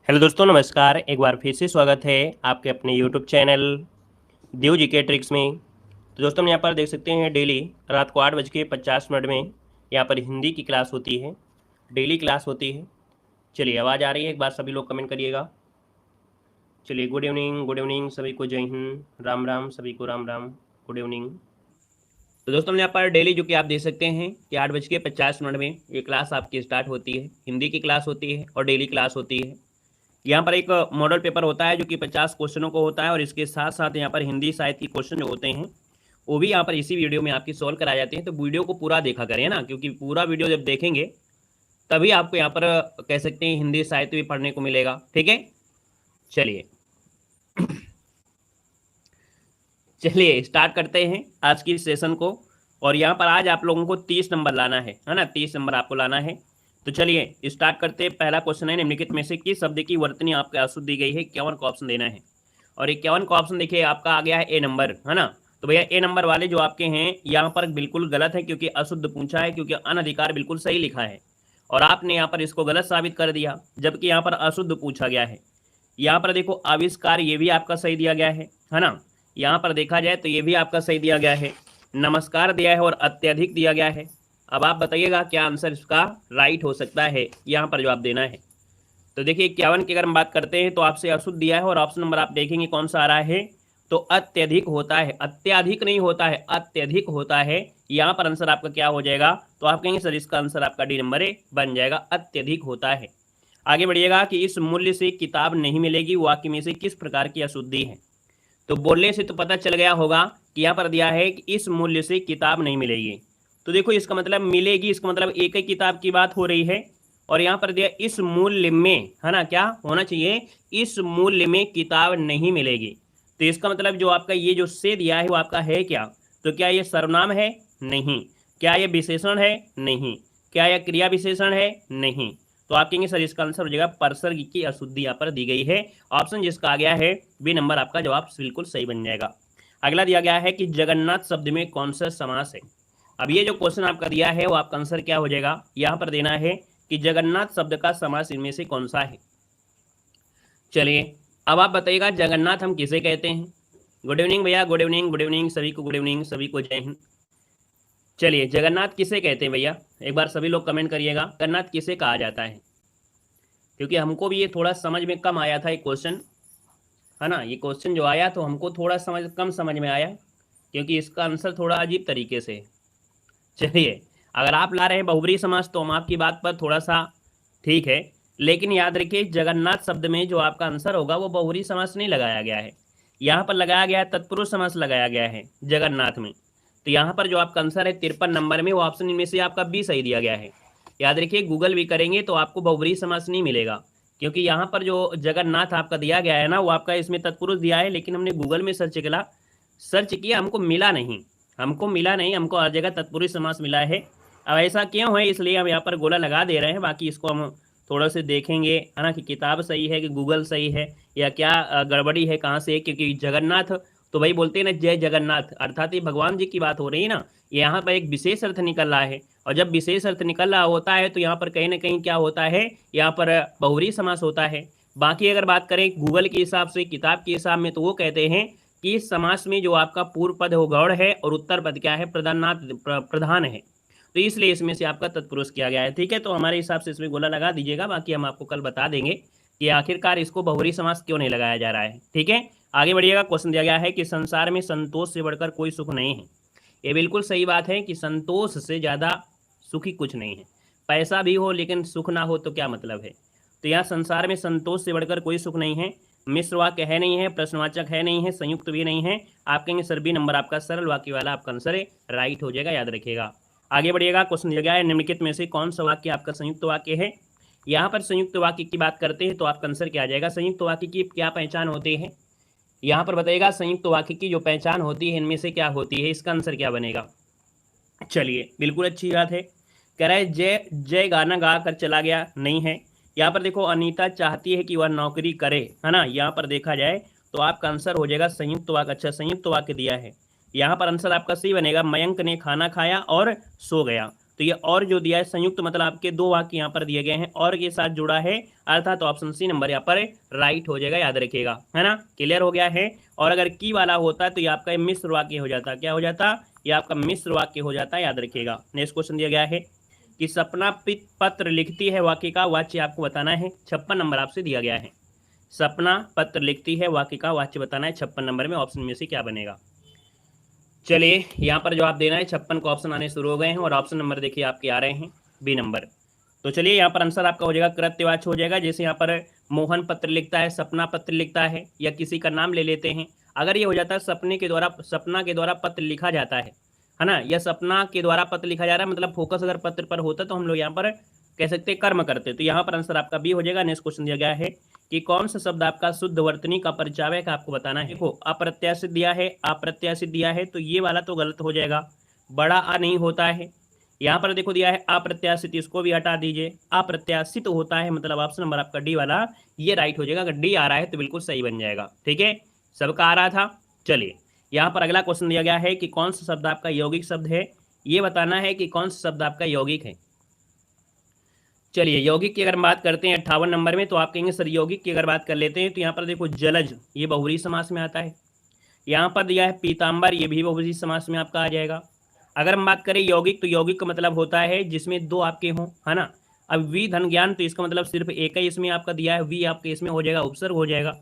Hello दोस्तों, नमस्कार। एक बार फिर से स्वागत है आपके अपने यूट्यूब चैनल देव जी के ट्रिक्स में। तो दोस्तों, हम यहाँ पर देख सकते हैं डेली रात को 8:50 में यहाँ पर हिंदी की क्लास होती है। डेली क्लास होती है। चलिए, आवाज़ आ रही है? एक बार सभी लोग कमेंट करिएगा। चलिए, गुड इवनिंग सभी को, जय हिंद, राम राम सभी को, राम राम, गुड इवनिंग। तो दोस्तों, हम यहाँ पर डेली जो कि आप देख सकते हैं कि 8:50 में ये क्लास आपकी स्टार्ट होती है। हिंदी की क्लास होती है और डेली क्लास होती है। यहाँ पर एक मॉडल पेपर होता है जो कि 50 क्वेश्चनों को होता है, और इसके साथ साथ यहाँ पर हिंदी साहित्य के क्वेश्चन जो होते हैं वो भी यहाँ पर इसी वीडियो में आपकी सॉल्व कराए जाते हैं। तो वीडियो को पूरा देखा करें ना, क्योंकि पूरा वीडियो जब देखेंगे तभी आपको यहाँ पर कह सकते हैं हिंदी साहित्य भी पढ़ने को मिलेगा। ठीक है, चलिए चलिए स्टार्ट करते हैं आज की सेशन को। और यहाँ पर आज आप लोगों को 30 नंबर लाना है ना, 30 नंबर आपको लाना है। तो चलिए स्टार्ट करते हैं। पहला क्वेश्चन है, निम्नलिखित में से किस शब्द की वर्तनी आपको अशुद्ध दी गई है? 51 का ऑप्शन देना है। और 51 का ऑप्शन देखिए आपका आ गया है ए नंबर, है ना। तो भैया ए नंबर वाले जो आपके हैं यहाँ पर बिल्कुल गलत है, क्योंकि अशुद्ध पूछा है, क्योंकि अनधिकार बिल्कुल सही लिखा है और आपने यहाँ पर इसको गलत साबित कर दिया, जबकि यहाँ पर अशुद्ध पूछा गया है। यहाँ पर देखो आविष्कार, ये भी आपका सही दिया गया है ना। यहाँ पर देखा जाए तो ये भी आपका सही दिया गया है। नमस्कार दिया है और अत्यधिक दिया गया है। अब आप बताइएगा क्या आंसर इसका राइट हो सकता है, यहाँ पर जवाब देना है। तो देखिए 51 की अगर हम बात करते हैं तो आपसे अशुद्ध दिया है, और ऑप्शन नंबर आप देखेंगे कौन सा आ रहा है, तो अत्यधिक होता है। अत्याधिक नहीं होता है, अत्यधिक होता है। यहाँ पर आंसर आपका क्या हो जाएगा? तो आप कहेंगे सर इसका आंसर आपका डी नंबर ए बन जाएगा, अत्यधिक होता है। आगे बढ़िएगा कि इस मूल्य से किताब नहीं मिलेगी, वाक्य में से किस प्रकार की अशुद्धि है? तो बोलने से तो पता चल गया होगा कि यहाँ पर दिया है कि इस मूल्य से किताब नहीं मिलेगी। तो देखो इसका मतलब मिलेगी, इसका मतलब एक ही किताब की बात हो रही है। और यहाँ पर दिया इस मूल्य में, है ना, क्या होना चाहिए? इस मूल्य में किताब नहीं मिलेगी। तो इसका मतलब जो आपका ये जो से दिया है वो आपका है क्या? तो क्या ये सर्वनाम है? नहीं। क्या ये विशेषण है? नहीं। क्या यह क्रिया विशेषण है? नहीं। तो आप कहेंगे सर इसका आंसर हो जाएगा परसर्ग की अशुद्धि यहाँ पर दी गई है। ऑप्शन जिसका आ गया है बी नंबर आपका जवाब बिल्कुल सही बन जाएगा। अगला दिया गया है कि जगन्नाथ शब्द में कौन सा समास है? अब ये जो क्वेश्चन आपका दिया है वो आपका आंसर क्या हो जाएगा? यहाँ पर देना है कि जगन्नाथ शब्द का समास इनमें से कौन सा है। चलिए अब आप बताइएगा जगन्नाथ हम किसे कहते हैं? गुड इवनिंग भैया, गुड इवनिंग, गुड इवनिंग सभी को, गुड इवनिंग सभी को, जय हिंद। चलिए जगन्नाथ किसे कहते हैं भैया? एक बार सभी लोग कमेंट करिएगा, जगन्नाथ किसे कहा जाता है? क्योंकि हमको भी ये थोड़ा समझ में कम आया था ये क्वेश्चन, है ना। ये क्वेश्चन जो आया तो हमको थोड़ा कम समझ में आया, क्योंकि इसका आंसर थोड़ा अजीब तरीके से। चलिए अगर आप ला रहे हैं बहुब्री समास तो हम आपकी बात पर थोड़ा सा ठीक है, लेकिन याद रखिए जगन्नाथ शब्द में जो आपका आंसर होगा वो बहुब्री समास नहीं लगाया गया है। यहाँ पर लगाया गया है तत्पुरुष समास लगाया गया है जगन्नाथ में। तो यहाँ पर जो आपका आंसर है 53 नंबर में, वो ऑप्शन इनमें से आपका बी सही दिया गया है। याद रखिए गूगल भी करेंगे तो आपको बहुब्री समास नहीं मिलेगा, क्योंकि यहाँ पर जो जगन्नाथ आपका दिया गया है ना वो आपका इसमें तत्पुरुष दिया है, लेकिन हमने गूगल में सर्च किया, हमको मिला नहीं, हमको हर जगह तत्पुरुष समास मिला है। अब ऐसा क्यों है, इसलिए हम यहाँ पर गोला लगा दे रहे हैं। बाकी इसको हम थोड़ा से देखेंगे, है ना, कि किताब सही है कि गूगल सही है या क्या गड़बड़ी है, कहाँ से। क्योंकि जगन्नाथ तो भाई बोलते हैं ना जय जगन्नाथ, अर्थात ये भगवान जी की बात हो रही है ना। यहाँ पर एक विशेष अर्थ निकल रहा है, और जब विशेष अर्थ निकल रहा होता है तो यहाँ पर कहीं ना कहीं क्या होता है, यहाँ पर बहुब्री समास होता है। बाकी अगर बात करें गूगल के हिसाब से, किताब के हिसाब में, तो वो कहते हैं कि इस समास में जो आपका पूर्व पद हो गौड़ है और उत्तर पद क्या है, प्रधान है। तो इसलिए इसमें से आपका तत्पुरुष किया गया है। ठीक है, तो हमारे हिसाब से इसमें गोला लगा दीजिएगा। बाकी हम आपको कल बता देंगे कि आखिरकार इसको बहुब्री समास क्यों नहीं लगाया जा रहा है। ठीक है, आगे बढ़िएगा। क्वेश्चन दिया गया है कि संसार में संतोष से बढ़कर कोई सुख नहीं है। ये बिल्कुल सही बात है कि संतोष से ज़्यादा सुखी कुछ नहीं है। पैसा भी हो लेकिन सुख ना हो तो क्या मतलब है। तो यहाँ संसार में संतोष से बढ़कर कोई सुख नहीं है। मिश्र वाक्य है नहीं है, प्रश्नवाचक है नहीं है, संयुक्त भी नहीं है। आप कहेंगे सर बी नंबर आपका सरल वाक्य वाला आपका आंसर है, राइट हो जाएगा, याद रखिएगा। आगे बढ़िएगा। क्वेश्चन दिया गया है निम्नलिखित में से कौन सा वाक्य आपका संयुक्त वाक्य है? यहाँ पर संयुक्त वाक्य की बात करते हैं तो आपका आंसर क्या आ जाएगा? संयुक्त वाक्य की क्या पहचान होती है? यहाँ पर बताइएगा संयुक्त वाक्य की जो पहचान होती है इनमें से क्या होती है, इसका आंसर क्या बनेगा? चलिए बिल्कुल अच्छी बात है। कह रहा है जय जय गाना गा कर चला गया, नहीं है। यहाँ पर देखो अनीता चाहती है कि वह नौकरी करे, है ना। यहाँ पर देखा जाए तो आपका आंसर हो जाएगा संयुक्त वाक्य। अच्छा संयुक्त वाक्य दिया है, यहाँ पर आंसर आपका सही बनेगा, मयंक ने खाना खाया और सो गया। तो ये और जो दिया है संयुक्त मतलब आपके दो वाक्य यहाँ पर दिए गए हैं और के साथ जुड़ा है, अर्थात ऑप्शन सी नंबर यहाँ पर राइट हो जाएगा, याद रखिएगा, है ना, क्लियर हो गया है। और अगर की वाला होता तो ये आपका मिश्र वाक्य हो जाता, क्या हो जाता, ये आपका मिश्र वाक्य हो जाता, याद रखिएगा। नेक्स्ट क्वेश्चन दिया गया है कि सपना पत्र लिखती है, वाक्य का वाच्य आपको बताना है, 56 नंबर आपसे दिया गया है। सपना पत्र लिखती है, वाक्य का वाच्य बताना है, 56 नंबर में ऑप्शन में से क्या बनेगा। चलिए यहाँ पर जवाब देना है, 56 को ऑप्शन आने शुरू हो गए हैं और ऑप्शन नंबर देखिए आपके आ रहे हैं बी नंबर। तो चलिए यहाँ पर आंसर आपका हो जाएगा कृत्यवाच्य हो जाएगा। जैसे यहाँ पर मोहन पत्र लिखता है, सपना पत्र लिखता है, या किसी का नाम ले लेते हैं। अगर ये हो जाता है सपना के द्वारा पत्र लिखा जाता है ना, या सपना के द्वारा पत्र लिखा जा रहा है, मतलब फोकस अगर पत्र पर होता तो हम लोग यहाँ पर कह सकते हैं कर्म करते। तो यहाँ पर आंसर आपका बी हो जाएगा। नेक्स्ट क्वेश्चन दिया गया है कि कौन सा शब्द आपका शुद्ध वर्तनी का परिचायक आपको बताना है। देखो अप्रत्याशित दिया है, अप्रत्याशित दिया है, तो ये वाला तो गलत हो जाएगा, बड़ा आ नहीं होता है। यहाँ पर देखो दिया है अप्रत्याशित, इसको भी हटा दीजिए, अप्रत्याशित होता है, मतलब ऑप्शन नंबर आपका डी वाला ये राइट हो जाएगा। अगर डी आ रहा है तो बिल्कुल सही बन जाएगा, ठीक है, सबका आ रहा था। चलिए यहाँ पर अगला क्वेश्चन दिया गया है कि कौन सा शब्द आपका यौगिक शब्द है, ये बताना है कि कौन सा शब्द आपका यौगिक है। चलिए यौगिक की अगर बात करते हैं 58 नंबर में, तो आप कहेंगे सर यौगिक की अगर बात कर लेते हैं तो यहाँ पर देखो जलज, ये बहुव्रीहि समास में आता है। यहाँ पर दिया है पीताम्बर, ये भी बहुव्रीहि समास में आपका आ जाएगा। अगर हम बात करें यौगिक, तो यौगिक का मतलब होता है जिसमें दो आपके हों, है ना। अब वी धन ज्ञान, तो इसका मतलब सिर्फ एक ही इसमें आपका दिया है, वी आपके इसमें हो जाएगा उपसर्ग हो जाएगा।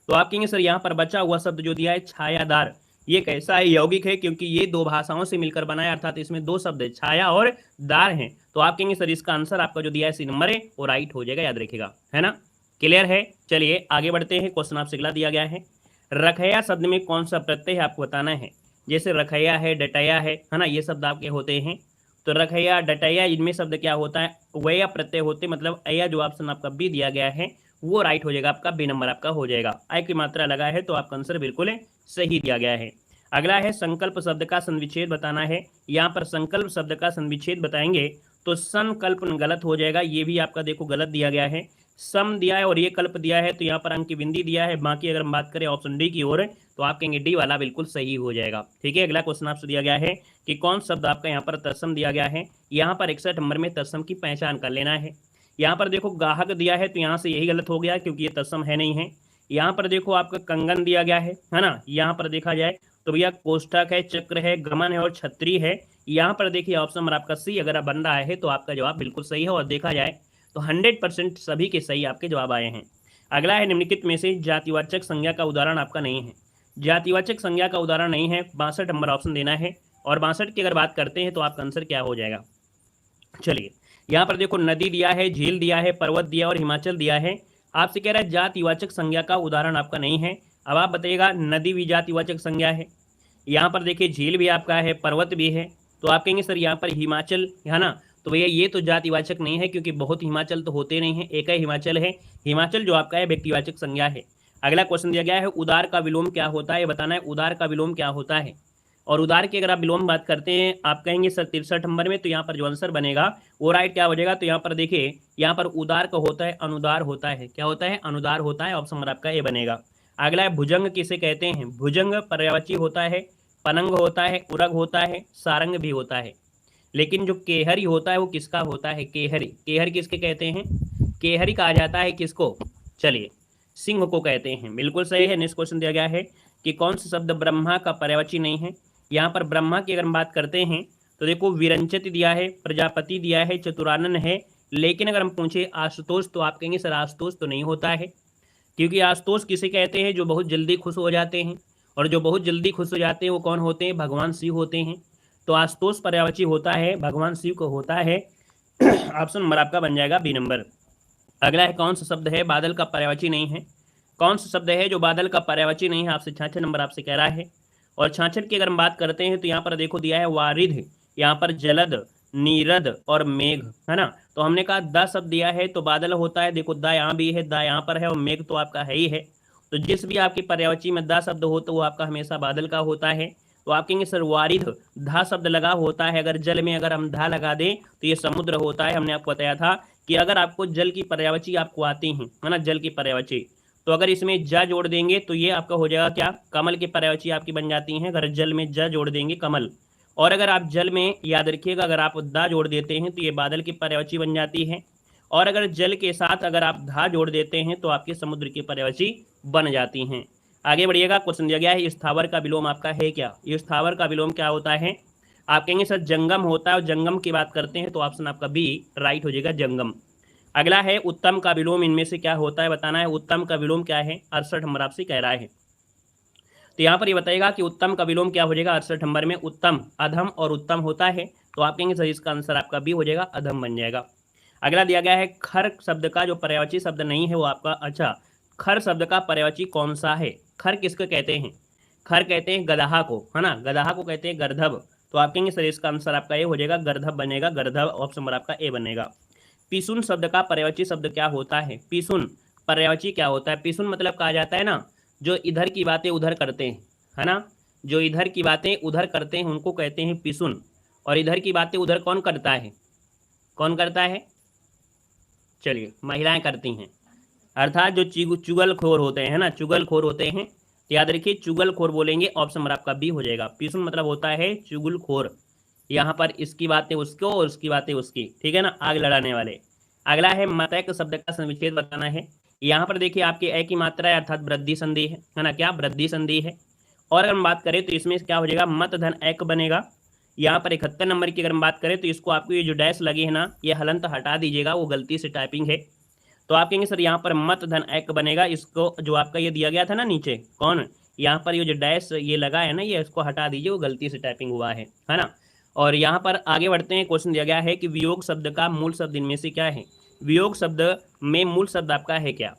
तो आप कहेंगे सर यहाँ पर बचा हुआ शब्द जो दिया है छायादार, ये कैसा है, यौगिक है, क्योंकि ये दो भाषाओं से मिलकर बना है, अर्थात इसमें दो शब्द है, छाया और दार हैं। तो आप कहेंगे सर इसका आंसर आपका जो दिया है सी नंबर है वो राइट हो जाएगा, याद रखिएगा, है ना, क्लियर है। चलिए आगे बढ़ते हैं, क्वेश्चन आपसे अगला दिया गया है, रखैया शब्द में कौन सा प्रत्यय है आपको बताना है। जैसे रखैया है, डटैया है ना, ये शब्द आपके होते हैं। तो रखैया डटैया इनमें शब्द क्या होता है, वया प्रत्यय होते, मतलब अया जो ऑप्शन आपका बी दिया गया है वो राइट हो जाएगा, आपका बी नंबर आपका हो जाएगा। आय की मात्रा लगा है तो आपका आंसर बिल्कुल सही दिया गया है। अगला है संकल्प शब्द का संविच्छेद बताना है। यहाँ पर संकल्प शब्द का संविच्छेद बताएंगे तो संकल्प गलत हो जाएगा, ये भी आपका देखो गलत दिया गया है, सम दिया है और ये कल्प दिया है, तो यहाँ पर अंक की बिंदी दिया है। बाकी अगर हम बात करें ऑप्शन डी की ओर, तो आप कहेंगे डी वाला बिल्कुल सही हो जाएगा, ठीक है। अगला क्वेश्चन आपसे दिया गया है कि कौन शब्द आपका यहाँ पर तत्सम दिया गया है। यहाँ पर 61 नंबर में तत्सम की पहचान कर लेना है। यहाँ पर देखो गाहक दिया है, तो यहाँ से यही गलत हो गया क्योंकि ये तत्सम है नहीं है। यहाँ पर देखो आपका कंगन दिया गया है ना, यहाँ पर देखा जाए तो भैया कोष्ठक है, चक्र है, गमन है और छत्री है। यहाँ पर देखिए ऑप्शन नंबर आपका सी अगर बन रहा है तो आपका जवाब बिल्कुल सही है, और देखा जाए तो 100% सभी के सही आपके जवाब आए हैं। अगला है निम्नलिखित में से जातिवाचक संज्ञा का उदाहरण आपका नहीं है। जातिवाचक संज्ञा का उदाहरण नहीं है, 62 नंबर ऑप्शन देना है, और 62 की अगर बात करते हैं तो आपका आंसर क्या हो जाएगा। चलिए यहाँ पर देखो नदी दिया है, झील दिया है, पर्वत दिया और हिमाचल दिया है। आपसे कह रहा है जातिवाचक संज्ञा का उदाहरण आपका नहीं है। अब आप बताइएगा नदी भी जातिवाचक संज्ञा है, यहाँ पर देखिए झील भी आपका है, पर्वत भी है, तो आप कहेंगे सर यहाँ पर हिमाचल है ना, तो भैया ये तो जातिवाचक नहीं है क्योंकि बहुत हिमाचल तो होते नहीं है, एक ही हिमाचल है। हिमाचल जो आपका है व्यक्तिवाचक संज्ञा है। अगला क्वेश्चन दिया गया है उदार का विलोम क्या होता है, बताना है उदार का विलोम क्या होता है। और उदार की अगर आप विलोम बात करते हैं आप कहेंगे सर 63 नंबर में, तो यहाँ पर जो आंसर बनेगा वो राइट क्या हो जाएगा। तो यहाँ पर देखिए यहाँ पर उदार का होता है अनुदार होता है, क्या होता है अनुदार होता है, ऑप्शन नंबर आपका ए बनेगा। अगला है भुजंग किसे कहते हैं। भुजंग पर्यायवाची होता है, पनंग होता है, उरग होता है, सारंग भी होता है। लेकिन जो केहरी होता है वो किसका होता है, केहरी। केहरी किसके कहते हैं, केहरी कहा जाता है किसको, चलिए सिंह को कहते हैं, बिल्कुल सही है। नेक्स्ट क्वेश्चन दिया गया है कि कौन सा शब्द ब्रह्मा का पर्यायवाची नहीं है। यहाँ पर ब्रह्मा की अगर हम बात करते हैं तो देखो विरंचित दिया है, प्रजापति दिया है, चतुरानन है, लेकिन अगर हम पूछे आशुतोष तो आप कहेंगे सर आशुतोष तो नहीं होता है, क्योंकि आशुतोष किसे कहते हैं, जो बहुत जल्दी खुश हो जाते हैं, और जो बहुत जल्दी खुश हो जाते हैं वो कौन होते हैं, भगवान शिव होते हैं। तो आशुतोष पर्यायवाची होता है, भगवान शिव को होता है। ऑप्शन नंबर आपका बन जाएगा बी नंबर। अगला है कौन सा शब्द है बादल का पर्यायवाची नहीं है। कौन सा शब्द है जो बादल का पर्यायवाची नहीं है, आपसे 66 नंबर आपसे कह रहा है। और 66 की अगर हम बात करते हैं तो यहाँ पर देखो दिया है वारिध, यहाँ पर जलद, नीरद और मेघ, है ना। तो हमने कहा द शब्द दिया है तो बादल होता है, देखो द यहाँ भी है, द यहाँ पर है, और मेघ तो आपका है ही है। तो जिस भी आपकी पर्यायवाची में द शब्द हो तो वो आपका हमेशा बादल का होता है। तो आप कहेंगे सर वारिध धा शब्द लगा होता है, अगर जल में अगर हम धा लगा दें तो ये समुद्र होता है। हमने आपको बताया था कि अगर आपको जल की पर्यायवाची आपको आती हैं, है ना, जल की पर्यायवाची, तो अगर इसमें जा जोड़ देंगे तो ये आपका हो जाएगा क्या, कमल की पर्यायवाची आपकी बन जाती हैं। अगर जल में जा जोड़ देंगे कमल, और अगर आप जल में, याद रखिएगा, अगर आप दा जोड़ देते हैं तो ये बादल की पर्यायवाची बन जाती है, और अगर जल के साथ अगर आप धा जोड़ देते हैं तो आपके समुद्र की पर्यायवाची बन जाती हैं। आगे बढ़िएगा, क्वेश्चन दिया गया है स्थावर का विलोम आपका है क्या। ये स्थावर का विलोम क्या होता है, आप कहेंगे सर जंगम होता है, और जंगम की बात करते हैं तो ऑप्शन आपका बी राइट हो जाएगा, जंगम। अगला है उत्तम का विलोम इनमें से क्या होता है, बताना है उत्तम का विलोम क्या है, 68 नंबर आपसे कह रहा है। तो यहाँ पर ये बताएगा कि उत्तम का विलोम क्या हो जाएगा 68 नंबर में, उत्तम, अधम और उत्तम होता है, तो आप कहेंगे सर इसका आंसर आपका बी हो जाएगा, अधम बन जाएगा। अगला दिया गया है खर शब्द का जो पर्यायवाची शब्द नहीं है वो आपका, अच्छा खर शब्द का पर्यायवाची कौन सा है, खर किसको कहते हैं, खर कहते हैं गदहा को, है ना, गदहा को कहते हैं गर्धभ, तो आप कहेंगे सर इसका आंसर आपका ए हो जाएगा, गर्धभ बनेगा, गर्धभ ऑप्शन नंबर आपका ए बनेगा। पिसुन शब्द का पर्यायवाची शब्द क्या होता है, पिसुन पर्यायवाची क्या होता है, पिसुन मतलब कहा जाता है ना जो इधर की बातें उधर करते हैं, है ना, जो इधर की बातें उधर करते हैं उनको कहते हैं पिसुन, और इधर की बातें उधर कौन करता है, कौन करता है, चलिए महिलाएं करती हैं, अर्थात जो चुगलखोर होते हैं, है ना, चुगलखोर होते हैं, तो याद रखिए चुगलखोर बोलेंगे, ऑप्शन नंबर आपका बी हो जाएगा, पिसुन मतलब होता है चुगलखोर, यहाँ पर इसकी बातें उसको और उसकी बातें उसकी, ठीक है ना, आग लड़ाने वाले। अगला है मतैक शब्द का संविच्छेद बताना है। यहाँ पर देखिए आपकी ए की मात्रा है अर्थात वृद्धि संधि है ना, क्या वृद्धि संधि है, और अगर हम बात करें तो इसमें क्या हो जाएगा, मत धन एक बनेगा। यहाँ पर 71 नंबर की अगर हम बात करें तो इसको आपको ये जो डैश लगी है ना, ये हलंत हटा दीजिएगा, वो गलती से टाइपिंग है, तो आप कहेंगे सर यहाँ पर मत धन एक बनेगा, इसको जो आपका ये दिया गया था ना नीचे, कौन, यहाँ पर ये जो डैश ये लगा है ना, ये इसको हटा दीजिए, वो गलती से टाइपिंग हुआ है ना। और यहाँ पर आगे बढ़ते हैं, क्वेश्चन दिया गया है कि वियोग शब्द का मूल शब्द इनमें से क्या है, वियोग शब्द में मूल शब्द आपका है क्या।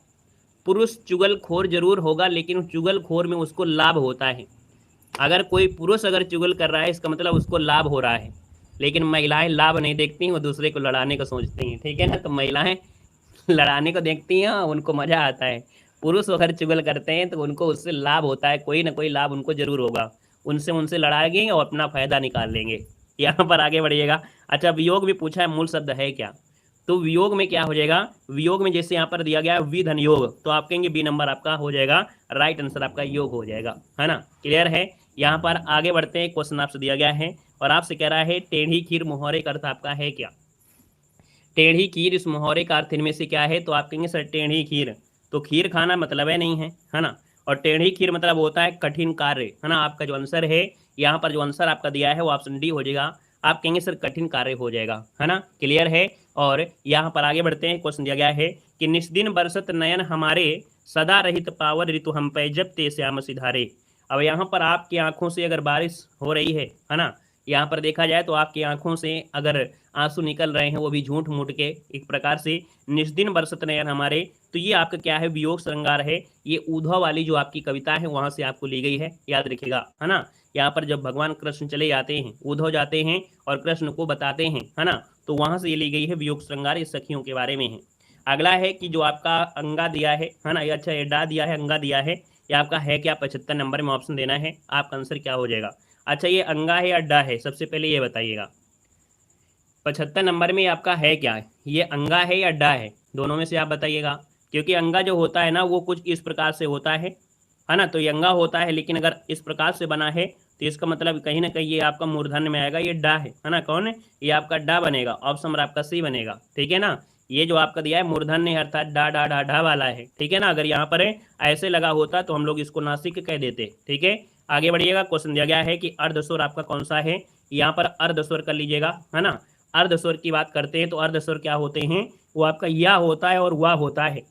पुरुष चुगलखोर जरूर होगा, लेकिन चुगलखोर में उसको लाभ होता है, अगर कोई पुरुष अगर चुगल कर रहा है इसका मतलब उसको लाभ हो रहा है, लेकिन महिलाएं लाभ नहीं देखती हैं, वो दूसरे को लड़ाने का सोचती हैं, ठीक है ना, तो महिलाएं लड़ाने को देखती हैं, उनको मजा आता है, पुरुष अगर चुगल करते हैं तो उनको उससे लाभ होता है, कोई ना कोई लाभ उनको जरूर होगा, उनसे लड़ाएंगे और अपना फायदा निकाल लेंगे। यहाँ पर आगे बढ़िएगा, अच्छा वियोग भी पूछा है मूल शब्द है क्या, तो वियोग में क्या हो जाएगा, वियोग में जैसे यहाँ पर दिया गया है विधन योग, तो आप कहेंगे बी नंबर आपका हो जाएगा, राइट आंसर आपका योग हो जाएगा, है ना, क्लियर है। यहाँ पर आगे बढ़ते हैं, क्वेश्चन आपसे दिया गया है और आपसे कह रहा है टेढ़ी खीर मुहावरे का अर्थ आपका है क्या, टेढ़ी खीर इस मुहावरे का अर्थ इनमें से क्या है, तो आप कहेंगे सर टेढ़ी खीर, तो खीर खाना मतलब है नहीं है ना, और टेढ़ी खीर मतलब होता है कठिन कार्य, है ना, आपका जो आंसर है यहाँ पर जो आंसर आपका दिया है वो ऑप्शन डी हो जाएगा, आप कहेंगे सर कठिन कार्य हो जाएगा, है ना, क्लियर है। और यहाँ पर आगे बढ़ते हैं, क्वेश्चन दिया गया है कि निस्दिन बरसत नयन हमारे सदा रहित पावर ऋतु हम पे जब ते श्याम सिधारे। अब यहाँ पर आपकी आंखों से अगर बारिश हो रही है ना, यहाँ पर देखा जाए तो आपकी आंखों से अगर आंसू निकल रहे हैं वो भी झूठ मूठ के, एक प्रकार से निस्दिन बरसत नयन हमारे, तो ये आपका क्या है, वियोग श्रृंगार है, ये उद्धव वाली जो आपकी कविता है वहां से आपको ली गई है, याद रखिएगा, है ना। यहाँ पर जब भगवान कृष्ण चले जाते हैं, उद्धव जाते हैं और कृष्ण को बताते हैं, है ना, तो वहां से ये ली गई है वियोग श्रृंगार, इस सखियों के बारे में है। अगला है कि जो आपका अंगा दिया है ना, ये अच्छा डा दिया है, अंगा दिया है, ये आपका है क्या, 75 नंबर में ऑप्शन देना है, आपका आंसर क्या हो जाएगा। अच्छा ये अंगा है या डा है, सबसे पहले ये बताइएगा, 75 नंबर में आपका है क्या है, ये अंगा है या डा है, दोनों में से आप बताइएगा, क्योंकि अंगा जो होता है ना वो कुछ इस प्रकार से होता है ना, तो ये अंगा होता है, लेकिन अगर इस प्रकार से बना है तो इसका मतलब कहीं ना कहीं ये आपका मूर्धन्य में आएगा, ये डा है ना, कौन है, ये आपका डा बनेगा, ऑप्शन नंबर आपका सी बनेगा, ठीक है ना, ये जो आपका दिया है मूर्धन्य है अर्थात डा डा डा डा वाला है, ठीक है ना, अगर यहाँ पर ऐसे लगा होता तो हम लोग इसको नासिक कह देते, ठीक है। आगे बढ़िएगा, क्वेश्चन दिया गया है कि अर्धस्वर आपका कौन सा है, यहाँ पर अर्धस्वर कर लीजिएगा, है ना, अर्धस्वर की बात करते हैं तो अर्धस्वर क्या होते हैं, वो आपका या होता है और वाह होता है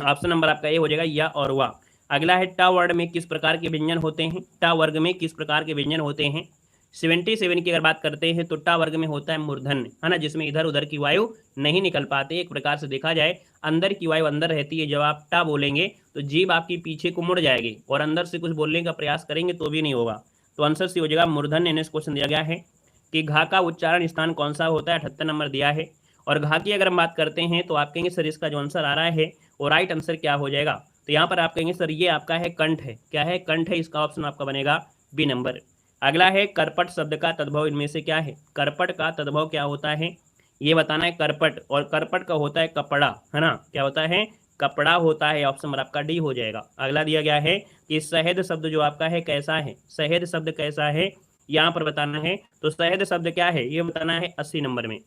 ऑप्शन नंबर आपका ये हो जाएगा, या और वाह। अगला है टा वर्ग में किस प्रकार के व्यंजन होते हैं, टा वर्ग में किस प्रकार के व्यंजन होते हैं, 77 की अगर बात करते हैं तो टा वर्ग में होता है मूर्धन्य, है ना, जिसमें इधर उधर की वायु नहीं निकल पाती, एक प्रकार से देखा जाए अंदर की वायु अंदर रहती है, जब आप टा बोलेंगे तो जीभ आपकी पीछे को मुड़ जाएगी और अंदर से कुछ बोलने का प्रयास करेंगे तो भी नहीं होगा, तो आंसर से हो जाएगा मूर्धन्य। नेक्स्ट क्वेश्चन दिया गया है कि घा का उच्चारण स्थान कौन सा होता है, 78 नंबर दिया है, और घा की अगर हम बात करते हैं तो आप कहेंगे सर इसका जो आंसर आ रहा है वो राइट आंसर क्या हो जाएगा, तो यहाँ पर आप कहेंगे सर ये आपका है कंठ है, क्या है, कंठ है, इसका ऑप्शन आपका बनेगा बी नंबर। अगला है करपट शब्द का तद्भव इनमें से क्या है, करपट का तद्भव क्या होता है, ये बताना है, करपट, और करपट का होता है कपड़ा, है ना, क्या होता है, कपड़ा होता है, ऑप्शन नंबर आपका डी हो जाएगा। अगला दिया गया है कि शहद शब्द जो आपका है कैसा है, शहद शब्द कैसा है, यहाँ पर बताना है। तो शहद शब्द क्या है ये बताना है 80 नंबर में।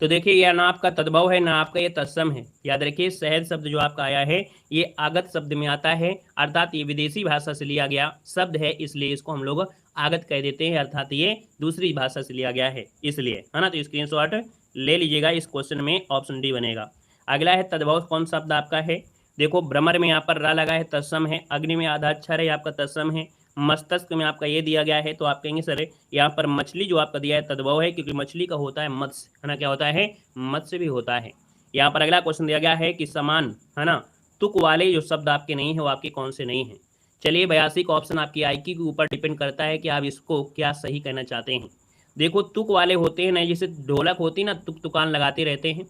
तो देखिए यह ना आपका तद्भव है ना आपका ये तत्सम है। याद रखिए शहद शब्द जो आपका आया है ये आगत शब्द में आता है, अर्थात ये विदेशी भाषा से लिया गया शब्द है, इसलिए इसको हम लोग आगत कह देते हैं, अर्थात ये दूसरी भाषा से लिया गया है इसलिए, है ना। तो स्क्रीनशॉट ले लीजिएगा, इस क्वेश्चन में ऑप्शन डी बनेगा। अगला है तद्भव कौन शब्द आपका है, देखो भ्रमर में यहाँ पर रा लगा है तत्सम है, अग्नि में आधा अक्षर है आपका तत्सम है, मस्तिष्क में आपका ये दिया गया है तो आप कहेंगे सर यहाँ पर मछली जो आपका दिया है तद्भव है, क्योंकि मछली का होता है मत्स्य, है ना, क्या होता है मत्स्य भी होता है। यहाँ पर अगला क्वेश्चन दिया गया है कि समान, है ना, तुक वाले जो शब्द आपके नहीं है वो आपके कौन से नहीं है। चलिए 82 का ऑप्शन आपकी आईक्यू के ऊपर डिपेंड करता है कि आप इसको क्या सही कहना चाहते हैं। देखो तुक वाले होते हैं ना, जैसे ढोलक होती है ना, तुक तुकान लगाते रहते हैं,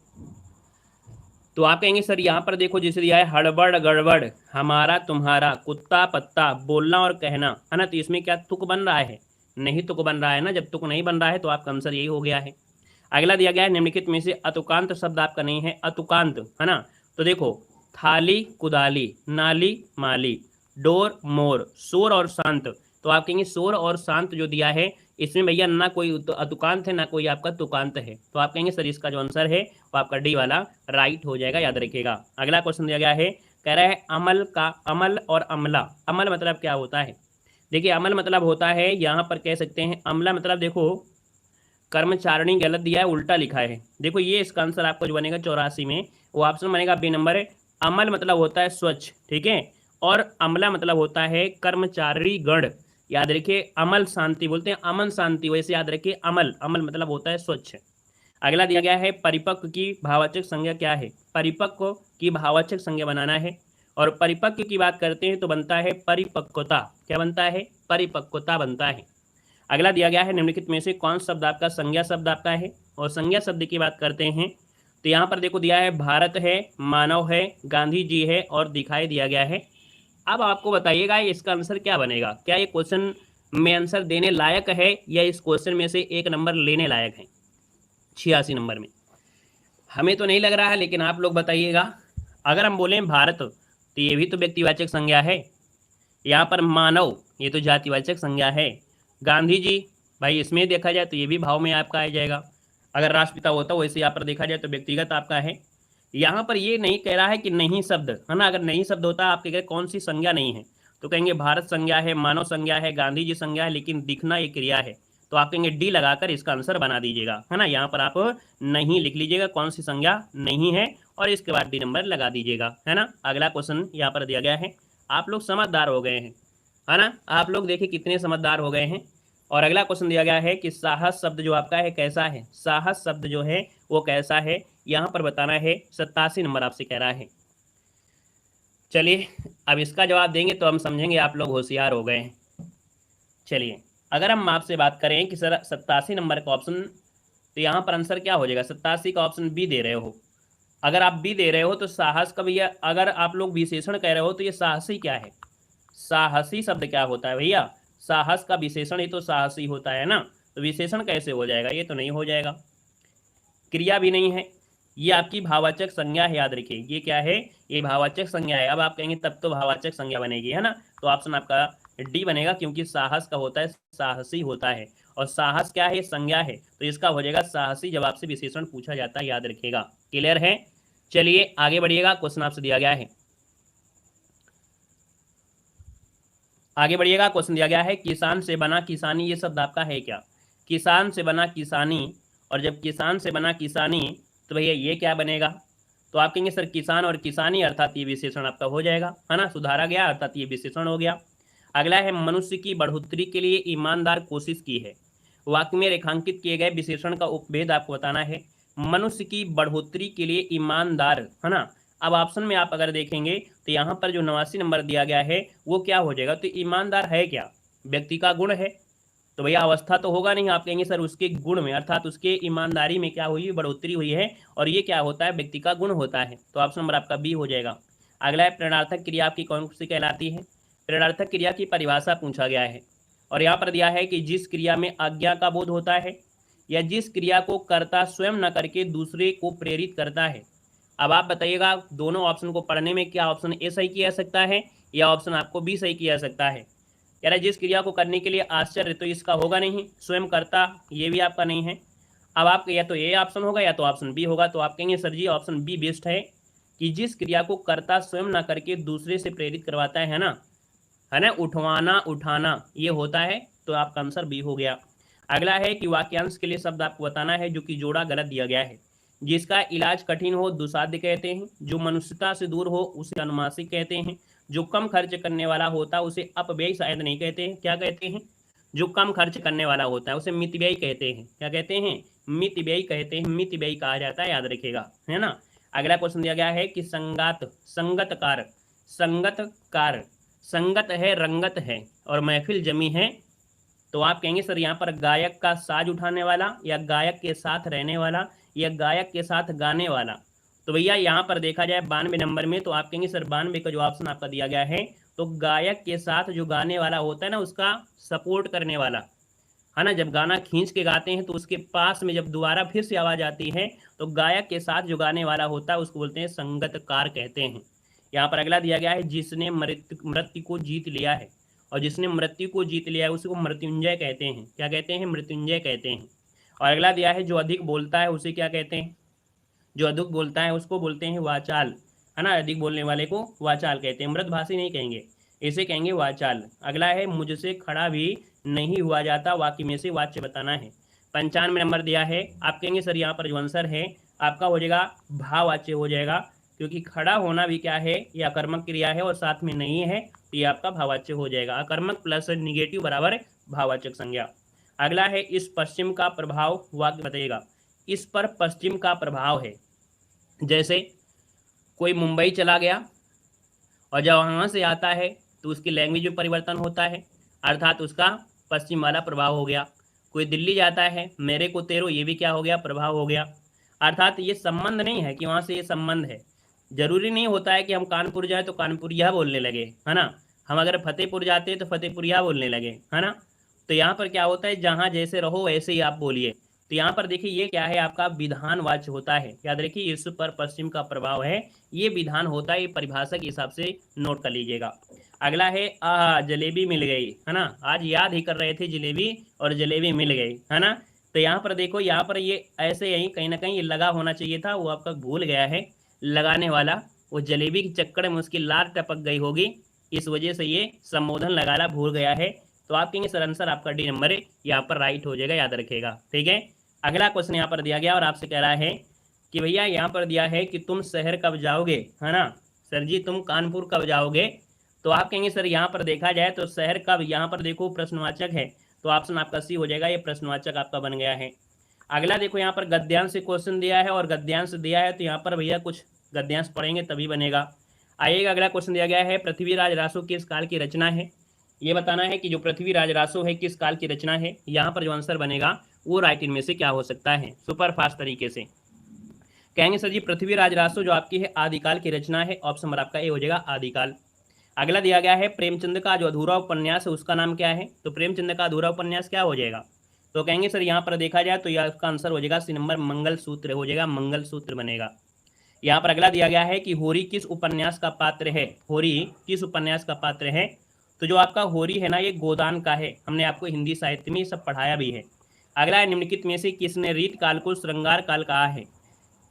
तो आप कहेंगे सर यहाँ पर देखो जैसे दिया है हड़बड़ गड़बड़, हमारा तुम्हारा, कुत्ता पत्ता, बोलना और कहना, है ना, तो इसमें क्या तुक बन रहा है, नहीं तुक बन रहा है ना। जब तुक नहीं बन रहा है तो आपका आंसर यही हो गया है। अगला दिया गया है निम्नलिखित में से अतुकांत शब्द आपका नहीं है, अतुकांत, है ना। तो देखो थाली कुदाली, नाली माली, डोर मोर, शोर और शांत, तो आप कहेंगे शोर और शांत जो दिया है इसमें भैया ना कोई अतुकांत है ना कोई आपका तुकांत है, तो आप कहेंगे सर इसका जो आंसर है वो आपका डी वाला राइट हो जाएगा, याद रखिएगा। अगला क्वेश्चन दिया गया है, कह रहा है अमल का, अमल और अमला, अमल मतलब क्या होता है, देखिए अमल मतलब होता है यहाँ पर कह सकते हैं, अमला मतलब देखो कर्मचारिणी गलत दिया है, उल्टा लिखा है, देखो ये इसका आंसर आपको जो बनेगा 84 में वो ऑप्शन बनेगा बी नंबर है। अमल मतलब होता है स्वच्छ, ठीक है, और अमला मतलब होता है कर्मचारी गण, याद रखिए अमल शांति बोलते हैं, अमन शांति, वैसे याद रखिए अमल, अमल मतलब होता है स्वच्छ। अगला दिया गया है परिपक्व की भाववाचक संज्ञा क्या है, परिपक्व की भाववाचक संज्ञा बनाना है, और परिपक्व की बात करते हैं तो बनता है परिपक्वता, क्या बनता है परिपक्वता बनता है। अगला दिया गया है निम्नलिखित में से कौन शब्द आपका संज्ञा शब्द आपका है, और संज्ञा शब्द की बात करते हैं तो यहाँ पर देखो दिया है भारत है, मानव है, गांधी जी है और दिखाई दिया गया है। अब आपको बताइएगा इसका आंसर क्या बनेगा, क्या ये क्वेश्चन में आंसर देने लायक है या इस क्वेश्चन में से 1 नंबर लेने लायक है 86 नंबर में, हमें तो नहीं लग रहा है, लेकिन आप लोग बताइएगा। अगर हम बोलें भारत तो ये भी तो व्यक्तिवाचक संज्ञा है, यहाँ पर मानव ये तो जातिवाचक संज्ञा है, गांधी जी भाई इसमें देखा जाए तो ये भी भाव में आपका आ जाएगा, अगर राष्ट्रपिता होता वैसे यहाँ पर देखा जाए तो व्यक्तिगत आपका है। यहाँ पर ये नहीं कह रहा है कि नहीं शब्द, है ना, अगर नहीं शब्द होता आप कहेंगे कौन सी संज्ञा नहीं है, तो कहेंगे भारत संज्ञा है, मानव संज्ञा है, गांधी जी संज्ञा है, लेकिन दिखना एक क्रिया है, तो आप कहेंगे डी लगाकर इसका आंसर बना दीजिएगा, है ना। यहाँ पर आप नहीं लिख लीजिएगा कौन सी संज्ञा नहीं है और इसके बाद डी नंबर लगा दीजिएगा, है ना। अगला क्वेश्चन यहाँ पर दिया गया है, आप लोग समझदार हो गए हैं, है ना, आप लोग देखिए कितने समझदार हो गए हैं। और अगला क्वेश्चन दिया गया है कि साहस शब्द जो आपका है कैसा है, साहस शब्द जो है वो कैसा है, यहाँ पर बताना है। 87 नंबर आपसे कह रहा है। चलिए अब इसका जवाब देंगे तो हम समझेंगे आप लोग होशियार हो गए हैं। चलिए अगर हम आपसे बात करें कि सर 87 नंबर का ऑप्शन, तो यहाँ पर आंसर क्या हो जाएगा, 87 का ऑप्शन बी दे रहे हो। अगर आप बी दे रहे हो तो साहस का भैया, अगर आप लोग विशेषण कह रहे हो तो ये साहसी क्या है, साहसी शब्द क्या होता है भैया, साहस का विशेषण ही तो साहसी होता है ना, तो विशेषण कैसे हो जाएगा, ये तो नहीं हो जाएगा। क्रिया भी नहीं है, ये आपकी भाववाचक संज्ञा है, याद रखिए ये क्या है, ये भाववाचक संज्ञा है। अब आप कहेंगे तब तो भाववाचक संज्ञा बनेगी, है ना, तो ऑप्शन आपका डी बनेगा, क्योंकि साहस का होता है साहसी होता है, और साहस क्या है संज्ञा है, तो इसका हो जाएगा साहसी जब आपसे विशेषण पूछा जाता है, याद रखिएगा। क्लियर है, चलिए आगे बढ़िएगा, क्वेश्चन आपसे दिया गया है, आगे बढ़िएगा। क्वेश्चन दिया गया है किसान से बना किसानी, ये शब्द आपका है क्या, किसान से बना किसानी, और जब किसान से बना किसानी तो भैया ये क्या बनेगा, तो आप कहेंगे सर किसान और किसानी, अर्थात ये विशेषण आपका हो जाएगा, है ना, सुधारा गया अर्थात ये विशेषण हो गया। अगला है मनुष्य की बढ़ोतरी के लिए ईमानदार कोशिश की है, वाक्य में रेखांकित किए गए विशेषण का उपभेद आपको बताना है। मनुष्य की बढ़ोतरी के लिए ईमानदार, है ना, अब ऑप्शन में आप अगर देखेंगे तो यहाँ पर जो 89 नंबर दिया गया है वो क्या हो जाएगा, तो ईमानदार है क्या, व्यक्ति का गुण है, तो भैया अवस्था तो होगा नहीं, आप कहेंगे सर उसके गुण में अर्थात उसके ईमानदारी में क्या हुई, बढ़ोतरी हुई है, और ये क्या होता है व्यक्ति का गुण होता है, तो ऑप्शन नंबर आपका बी हो जाएगा। अगला है प्रेरणार्थक क्रिया आपकी कौन सी कहलाती है, प्रेरणार्थक क्रिया की परिभाषा पूछा गया है, और यहाँ पर दिया है कि जिस क्रिया में आज्ञा का बोध होता है, या जिस क्रिया को कर्ता स्वयं न करके दूसरे को प्रेरित करता है। अब आप बताइएगा दोनों ऑप्शन को पढ़ने में क्या ऑप्शन ए सही किया जा सकता है या ऑप्शन आपको बी सही किया जा सकता है, कह रहा है जिस क्रिया को करने के लिए आश्चर्य तो इसका होगा नहीं, स्वयं कर्ता ये भी आपका नहीं है। अब आपका या तो ए ऑप्शन होगा या तो ऑप्शन बी होगा। तो आप कहेंगे sir ji option B best है कि जिस क्रिया को कर्ता स्वयं ना करके दूसरे से प्रेरित करवाता है ना, उठवाना उठाना ये होता है। तो आपका आंसर बी हो गया। अगला है कि वाक्यांश के लिए शब्द आपको बताना है जो कि जोड़ा गलत दिया गया है। जिसका इलाज कठिन हो दुसाध्य कहते हैं, जो मनुष्यता से दूर हो उसे अनुनासिक कहते हैं, जो कम खर्च करने वाला होता है उसे अपव्यय शायद नहीं कहते हैं। क्या कहते हैं? जो कम खर्च करने वाला होता है उसे मितव्ययी कहते हैं। क्या कहते हैं? मितव्ययी कहते हैं, मितव्ययी कहा जाता है, याद रखिएगा, है ना। अगला क्वेश्चन दिया गया है कि संगतकार संगतकार संगत है, रंगत है और महफिल जमी है। तो आप कहेंगे सर यहाँ पर गायक का साज उठाने वाला या गायक के साथ रहने वाला या गायक के साथ गाने वाला। तो भैया यहाँ पर देखा जाए 92 नंबर में, तो आप कहेंगे सर 92 का जो ऑप्शन आपका दिया गया है, तो गायक के साथ जो गाने वाला होता है ना उसका सपोर्ट करने वाला, है ना। जब गाना खींच के गाते हैं तो उसके पास में जब दोबारा फिर से आवाज आती है तो गायक के साथ जो गाने वाला होता है उसको बोलते हैं संगतकार कहते हैं। यहाँ पर अगला दिया गया है जिसने मृत्यु को जीत लिया है, और जिसने मृत्यु को जीत लिया है उसको मृत्युंजय कहते हैं। क्या कहते हैं? मृत्युंजय कहते हैं। और अगला दिया है जो अधिक बोलता है उसे क्या कहते हैं? जो अधिक बोलता है उसको बोलते हैं वाचाल, है ना। अधिक बोलने वाले को वाचाल कहते हैं, मृदभाषी नहीं कहेंगे, इसे कहेंगे वाचाल। अगला है मुझसे खड़ा भी नहीं हुआ जाता, वाक्य में से वाच्य बताना है। 95 नंबर दिया है। आप कहेंगे सर यहाँ पर जो आंसर है आपका हो जाएगा भाववाच्य हो जाएगा, क्योंकि खड़ा होना भी क्या है, यह अकर्मक क्रिया है और साथ में नहीं है, तो ये आपका भाववाच्य हो जाएगा। अकर्मक प्लस निगेटिव बराबर भाववाचक संज्ञा। अगला है इस पश्चिम का प्रभाव, वाक्य बताइएगा। इस पर पश्चिम का प्रभाव है, जैसे कोई मुंबई चला गया और जब वहाँ से आता है तो उसकी लैंग्वेज में परिवर्तन होता है, अर्थात उसका पश्चिम वाला प्रभाव हो गया। कोई दिल्ली जाता है, मेरे को तेरो, ये भी क्या हो गया? प्रभाव हो गया। अर्थात ये संबंध नहीं है कि वहाँ से ये संबंध है। जरूरी नहीं होता है कि हम कानपुर जाए तो कानपुरिया बोलने लगे, है ना। हम अगर फतेहपुर जाते हैं तो फतेहपुरिया बोलने लगे, है ना। तो यहाँ पर क्या होता है, जहाँ जैसे रहो वैसे ही आप बोलिए। तो यहाँ पर देखिए ये क्या है, आपका विधानवाच्य होता है। याद रखिए इस पर पश्चिम का प्रभाव है, ये विधान होता है, ये परिभाषा के हिसाब से नोट कर लीजिएगा। अगला है जलेबी मिल गई, है ना। आज याद ही कर रहे थे जलेबी, और जलेबी मिल गई, है ना। तो यहाँ पर देखो, यहाँ पर ये ऐसे यही कहीं ना कहीं ये लगा होना चाहिए था, वो आपका भूल गया है लगाने वाला। वो जलेबी के चक्कर में उसकी लार टपक गई होगी, इस वजह से ये संबोधन लगाना भूल गया है। तो आप कहेंगे सर आंसर आपका डी नंबर यहाँ पर राइट हो जाएगा, याद रखेगा, ठीक है। अगला क्वेश्चन यहाँ पर दिया गया और आपसे कह रहा है कि भैया यहाँ पर दिया है कि तुम शहर कब जाओगे, है ना। सर जी तुम कानपुर कब जाओगे। तो आप कहेंगे सर यहाँ पर देखा जाए तो शहर कब, यहाँ पर देखो प्रश्नवाचक है, तो ऑप्शन आपका सी हो जाएगा, ये प्रश्नवाचक आपका बन गया है। अगला देखो यहाँ पर गद्यांश से क्वेश्चन दिया है और गद्यांश दिया है, तो यहाँ पर भैया कुछ गद्यांश पढ़ेंगे तभी बनेगा। आइएगा अगला क्वेश्चन दिया गया है पृथ्वीराज रासो किस काल की रचना है। ये बताना है कि जो पृथ्वीराज रासो है किस काल की रचना है। यहाँ पर जो आंसर बनेगा वो राइट इनमें से क्या हो सकता है, सुपर फास्ट तरीके से कहेंगे सर जी पृथ्वीराज रासो जो आपकी है आदिकाल की रचना है। ऑप्शन नंबर आपका ए हो जाएगा आदिकाल। अगला दिया गया है प्रेमचंद का जो अधूरा उपन्यास है उसका नाम क्या है। तो प्रेमचंद का अधूरा उपन्यास क्या हो जाएगा। तो कहेंगे सर यहाँ पर देखा जाए तो यह इसका आंसर हो जाएगा सी नंबर मंगलसूत्र हो जाएगा, मंगलसूत्र बनेगा। यहाँ पर अगला दिया गया है कि होरी किस उपन्यास का पात्र है। होरी किस उपन्यास का पात्र है। तो जो आपका होरी है ना ये गोदान का है, हमने आपको हिंदी साहित्य में ये सब पढ़ाया भी है। अगला है निम्नलिखित में से किसने रीत काल को श्रृंगार काल कहा है।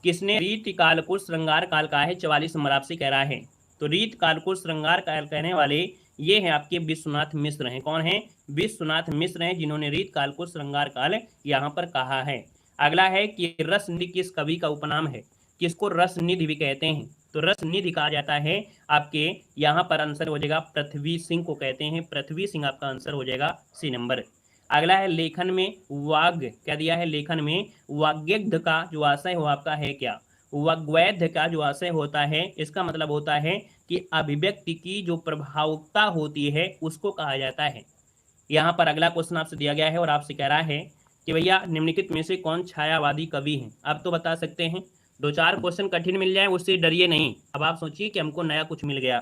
किसने रीत काल को श्रृंगार काल कहा है, 44 नंबर आपसे कह रहा है। तो रीत काल को श्रृंगार काल कहने वाले ये हैं आपके विश्वनाथ मिश्र हैं। कौन है? विश्वनाथ मिश्र हैं, जिन्होंने रीत काल को श्रृंगार काल यहाँ पर कहा है। अगला है कि रसनिधि किस कवि का उपनाम है। किसको रसनिधि भी कहते हैं। तो रसनिधि कहा जाता है आपके यहाँ पर आंसर हो जाएगा पृथ्वी सिंह को कहते हैं, पृथ्वी सिंह आपका आंसर हो जाएगा सी नंबर। अगला है लेखन में वाग्, क्या दिया है, लेखन में वाग्यग्ध का जो आशय हो आपका है क्या। वाग्वैध का जो आशय होता है इसका मतलब होता है कि अभिव्यक्ति की जो प्रभावकता होती है उसको कहा जाता है। यहाँ पर अगला क्वेश्चन आपसे दिया गया है और आपसे कह रहा है कि भैया निम्नलिखित में से कौन छायावादी कवि हैं। अब तो बता सकते हैं, 2-4 क्वेश्चन कठिन मिल जाए उससे डरिए नहीं। अब आप सोचिए कि हमको नया कुछ मिल गया।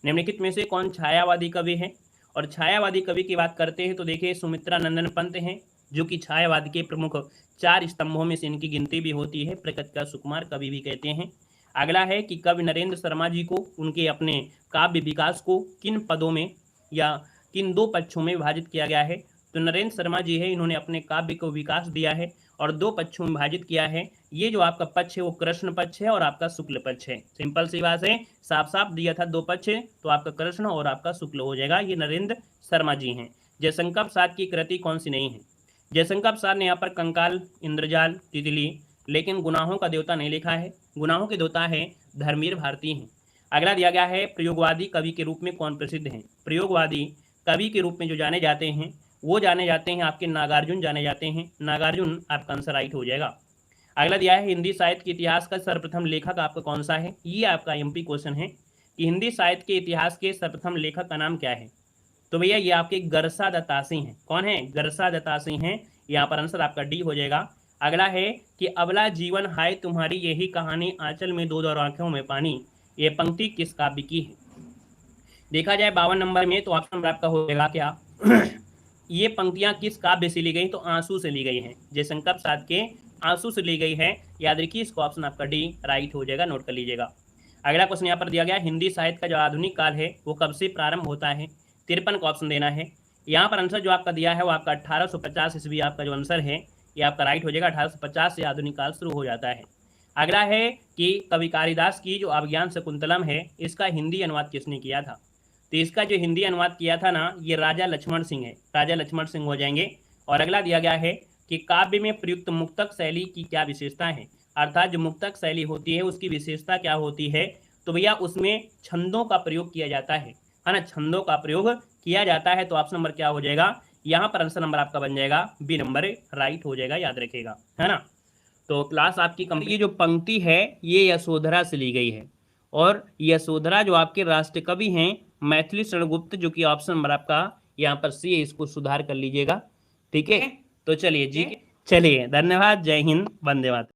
निम्नलिखित में से कौन छायावादी कवि है। और छायावादी कवि की बात करते हैं तो देखिए सुमित्रा नंदन पंत हैं, जो कि छायावाद के प्रमुख 4 स्तंभों में से इनकी गिनती भी होती है, प्रकृति का सुकुमार कवि भी कहते हैं। अगला है कि कवि नरेंद्र शर्मा जी को उनके अपने काव्य विकास को किन पदों में या किन दो पक्षों में विभाजित किया गया है? तो नरेंद्र शर्मा जी है, इन्होंने अपने काव्य को विकास दिया है और दो पक्षों में विभाजित किया है। ये जो आपका पक्ष है वो कृष्ण पक्ष है और आपका शुक्ल पक्ष है। सिंपल सी बात है, साफ साफ दिया था दो पक्ष तो आपका कृष्ण और आपका शुक्ल हो जाएगा। ये नरेंद्र शर्मा जी हैं। जयशंकर प्रसाद की कृति कौन सी नहीं है? जयशंकर प्रसाद ने यहाँ पर कंकाल, इंद्रजाल, तितली, लेकिन गुनाहों का देवता नहीं लिखा है। गुनाहों के देवता है धर्मवीर भारती हैं। अगला दिया गया है प्रयोगवादी कवि के रूप में कौन प्रसिद्ध हैं? प्रयोगवादी कवि के रूप में जो जाने जाते हैं वो जाने जाते हैं आपके नागार्जुन जाने जाते हैं। नागार्जुन आपका आंसर राइट हो जाएगा। अगला दिया है हिंदी साहित्य के इतिहास का सर्वप्रथम लेखक आपका कौन सा है? ये आपका एमपी क्वेश्चन है कि हिंदी साहित्य के इतिहास के सर्वप्रथम लेखक का नाम क्या है? तो भैया ये आपके गरसा दत्तासी हैं। कौन है? गरसा दत्तासी हैं। यहाँ पर आंसर आपका डी हो जाएगा। अगला है कि अबला जीवन हाय तुम्हारी यही कहानी, आंचल में दूध और आंखों में पानी, ये पंक्ति किस काव्य की है? देखा जाए 52 नंबर में तो ऑप्शन नंबर आपका हो जाएगा क्या ये पंक्तियां किस काव्य से ली गई? तो आंसू से ली गई हैं। जयशंकर प्रसाद के आंसू से ली गई है। याद रखिए, इसको ऑप्शन आपका डी राइट हो जाएगा, नोट कर लीजिएगा। अगला क्वेश्चन यहाँ पर दिया गया हिंदी साहित्य का जो आधुनिक काल है वो कब से प्रारंभ होता है? 53 का ऑप्शन देना है। यहाँ पर आंसर जो आपका दिया है वो आपका 1850 ईस्वी आपका जो आंसर है ये आपका राइट हो जाएगा। 1850 से आधुनिक काल शुरू हो जाता है। अगला है कि कवि कालिदास की जो अभिज्ञान शकुंतलम है इसका हिंदी अनुवाद किसने किया था? तो इसका जो हिंदी अनुवाद किया था ना ये राजा लक्ष्मण सिंह है। राजा लक्ष्मण सिंह हो जाएंगे। और अगला दिया गया है कि काव्य में प्रयुक्त मुक्तक शैली की क्या विशेषता है? अर्थात जो मुक्तक शैली होती है उसकी विशेषता क्या होती है? तो भैया उसमें छंदों का प्रयोग किया जाता है ना, छंदों का प्रयोग किया जाता है। तो ऑप्शन नंबर क्या हो जाएगा? यहाँ पर आंसर नंबर आपका बन जाएगा बी नंबर राइट हो जाएगा, याद रखिएगा, है ना। तो क्लास आपकी कंप्लीट। ये जो पंक्ति है ये यशोधरा से ली गई है और यशोधरा जो आपके राष्ट्र कवि हैं मैथिली शरण गुप्त, जो कि ऑप्शन नंबर आपका यहाँ पर सी है, इसको सुधार कर लीजिएगा। ठीक है, तो चलिए जी, चलिए, धन्यवाद, जय हिंद, वंदे मातरम।